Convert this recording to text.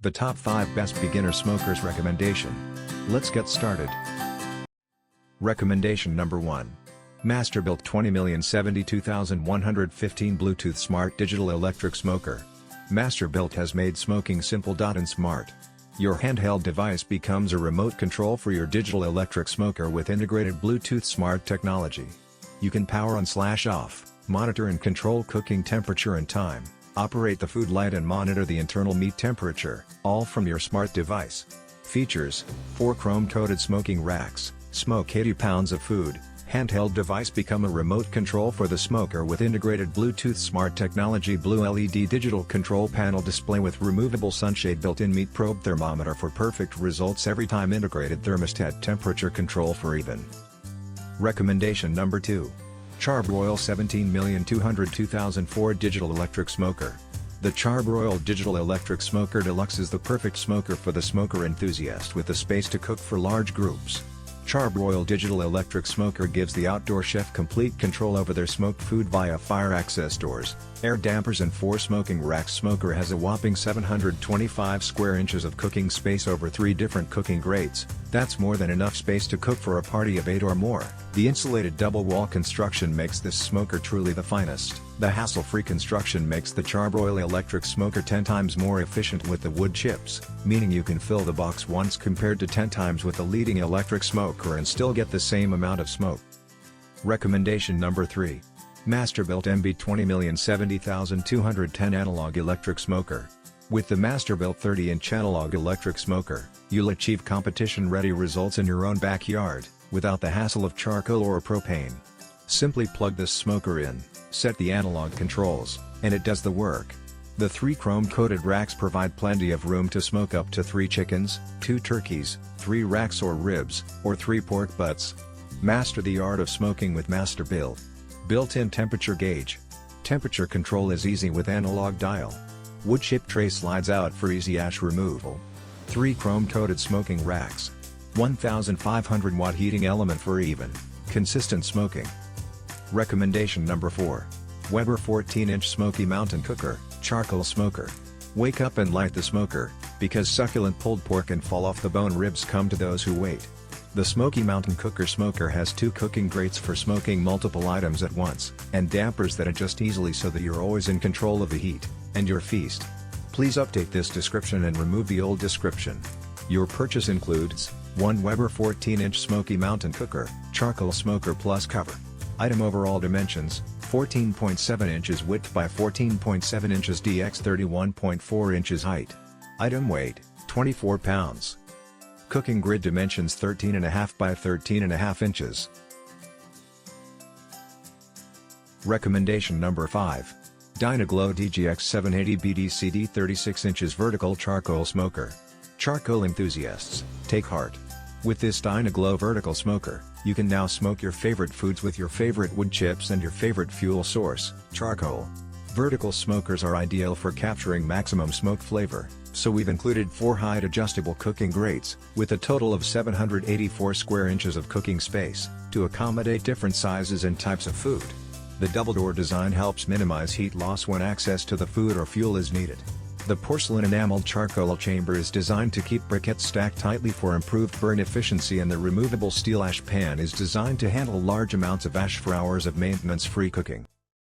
The top 5 best beginner smokers recommendation. Let's get started. Recommendation number 1. Masterbuilt Mb2070210 Bluetooth Smart Digital Electric Smoker. Masterbuilt has made smoking simple and smart. Your handheld device becomes a remote control for your digital electric smoker with integrated Bluetooth smart technology. You can power on/off, monitor and control cooking temperature and time, operate the food light and monitor the internal meat temperature, all from your smart device. Features: 4 chrome-coated smoking racks, smoke 80 pounds of food. Handheld device become a remote control for the smoker with integrated Bluetooth smart technology. Blue LED digital control panel display with removable sunshade. Built-in meat probe thermometer for perfect results every time. Integrated thermostat temperature control for even. Recommendation number 2. CharBroil 17M2021004 Digital Electric Smoker. The CharBroil Digital Electric Smoker Deluxe is the perfect smoker for the smoker enthusiast with the space to cook for large groups. CharBroil Digital Electric Smoker gives the outdoor chef complete control over their smoked food via fire access doors, air dampers and 4 smoking racks. Smoker has a whopping 725 square inches of cooking space over 3 different cooking grates. That's more than enough space to cook for a party of 8 or more. The insulated double wall construction makes this smoker truly the finest. The hassle-free construction makes the CharBroil electric smoker 10 times more efficient with the wood chips, meaning you can fill the box once compared to 10 times with the leading electric smoker and still get the same amount of smoke. Recommendation number 3. Masterbuilt Mb2070210 Analog Electric Smoker. With the Masterbuilt 30-inch analog electric smoker, you'll achieve competition-ready results in your own backyard, without the hassle of charcoal or propane. Simply plug this smoker in, set the analog controls, and it does the work. The 3 chrome-coated racks provide plenty of room to smoke up to 3 chickens, 2 turkeys, 3 racks or ribs, or 3 pork butts. Master the art of smoking with Masterbuilt. Built-in temperature gauge. Temperature control is easy with analog dial. Wood chip tray slides out for easy ash removal. 3 chrome-coated smoking racks. 1500 watt heating element for even, consistent smoking. Recommendation number 4. Weber 14-inch Smoky Mountain Cooker, Charcoal Smoker. Wake up and light the smoker, because succulent pulled pork and fall-off-the-bone ribs come to those who wait. The Smoky Mountain Cooker smoker has 2 cooking grates for smoking multiple items at once, and dampers that adjust easily so that you're always in control of the heat, and your feast. Please update this description and remove the old description. Your purchase includes 1 Weber 14-inch Smoky Mountain Cooker, Charcoal Smoker plus cover. Item overall dimensions, 14.7 inches width by 14.7 inches dx 31.4 inches height. Item weight, 24 pounds. Cooking grid dimensions 13.5 by 13.5 inches. Recommendation number 5. Dyna Glow DGX 780 BDCD 36 inches Vertical Charcoal Smoker. Charcoal enthusiasts, take heart. With this Dyna Glow vertical smoker, you can now smoke your favorite foods with your favorite wood chips and your favorite fuel source, charcoal. Vertical smokers are ideal for capturing maximum smoke flavor, so we've included 4 height adjustable cooking grates, with a total of 784 square inches of cooking space, to accommodate different sizes and types of food. The double door design helps minimize heat loss when access to the food or fuel is needed. The porcelain enameled charcoal chamber is designed to keep briquettes stacked tightly for improved burn efficiency, and the removable steel ash pan is designed to handle large amounts of ash for hours of maintenance-free cooking.